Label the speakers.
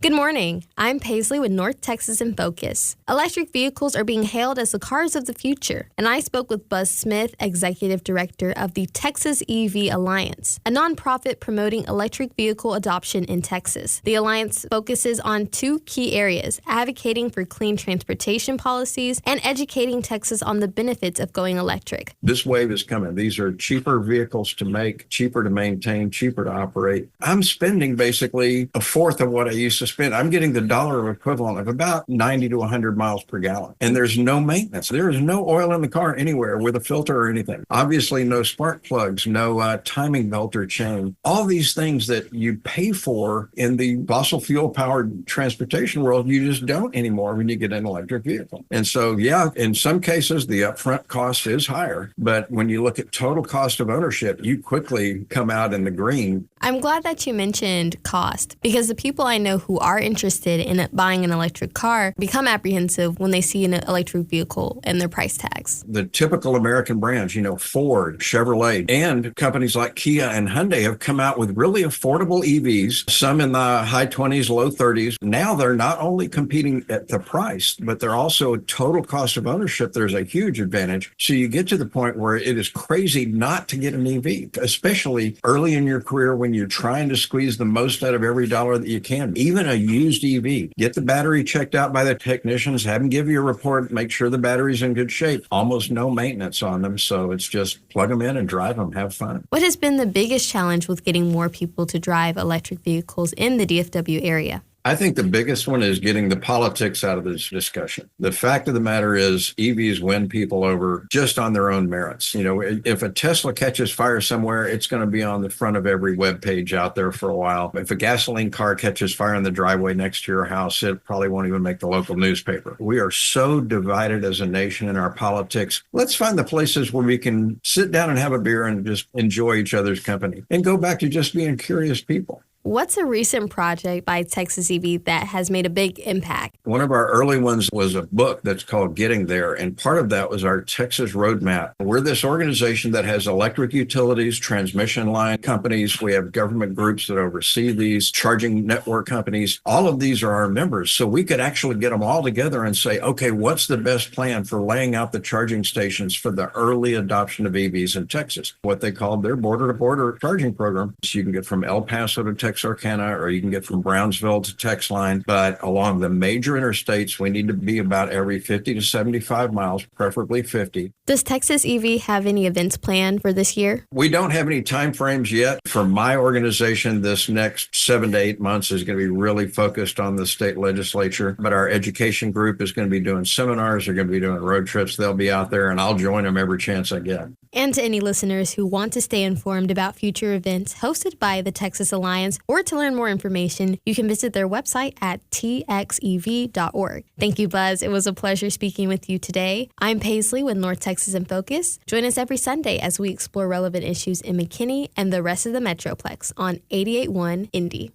Speaker 1: Good morning. I'm Paisley with North Texas in Focus. Electric vehicles are being hailed as the cars of the future, and I spoke with Buzz Smith, Executive Director of the Texas EV Alliance, a nonprofit promoting electric vehicle adoption in Texas. The alliance focuses on two key areas: advocating for clean transportation policies and educating Texas on the benefits of going electric.
Speaker 2: This wave is coming. These are cheaper vehicles to make, cheaper to maintain, cheaper to operate. I'm spending basically a fourth of what I used to spend. I'm getting the dollar equivalent of about 90 to 100 miles per gallon. And there's no maintenance. There is no oil in the car anywhere with a filter or anything. Obviously, no spark plugs, no timing belt or chain. All these things that you pay for in the fossil fuel powered transportation world, you just don't anymore when you get an electric vehicle. And so, yeah, in some cases, the upfront cost is higher. But when you look at total cost of ownership, you quickly come out in the green.
Speaker 1: I'm glad that you mentioned cost, because the people I know who are interested in buying an electric car become apprehensive when they see an electric vehicle and their price tags.
Speaker 2: The typical American brands, Ford, Chevrolet, and companies like Kia and Hyundai have come out with really affordable EVs, some in the high 20s, low 30s. Now they're not only competing at the price, but they're also total cost of ownership. There's a huge advantage. So you get to the point where it is crazy not to get an EV, especially early in your career when you're trying to squeeze the most out of every dollar that you can. Even a used EV, get the battery checked out by the technicians, have them give you a report, make sure the battery's in good shape. Almost no maintenance on them, so it's just plug them in and drive them, have fun.
Speaker 1: What has been the biggest challenge with getting more people to drive electric vehicles in the DFW area?
Speaker 2: I think the biggest one is getting the politics out of this discussion. The fact of the matter is EVs win people over just on their own merits. If a Tesla catches fire somewhere, it's going to be on the front of every web page out there for a while. If a gasoline car catches fire in the driveway next to your house, it probably won't even make the local newspaper. We are so divided as a nation in our politics. Let's find the places where we can sit down and have a beer and just enjoy each other's company and go back to just being curious people.
Speaker 1: What's a recent project by Texas EV that has made a big impact?
Speaker 2: One of our early ones was a book that's called Getting There, and part of that was our Texas Roadmap. We're this organization that has electric utilities, transmission line companies. We have government groups that oversee these, charging network companies. All of these are our members, so we could actually get them all together and say, okay, what's the best plan for laying out the charging stations for the early adoption of EVs in Texas? What they called their border-to-border charging program. So you can get from El Paso to Texarkana, or you can get from Brownsville to Texline. But along the major interstates, we need to be about every 50 to 75 miles, preferably 50.
Speaker 1: Does Texas EV have any events planned for this year?
Speaker 2: We don't have any time frames yet. For my organization, this next 7 to 8 months is going to be really focused on the state legislature. But our education group is going to be doing seminars. They're going to be doing road trips. They'll be out there, and I'll join them every chance I get.
Speaker 1: And to any listeners who want to stay informed about future events hosted by the Texas Alliance, or to learn more information, you can visit their website at txev.org. Thank you, Buzz. It was a pleasure speaking with you today. I'm Paisley with North Texas in Focus. Join us every Sunday as we explore relevant issues in McKinney and the rest of the Metroplex on 88.1 Indy.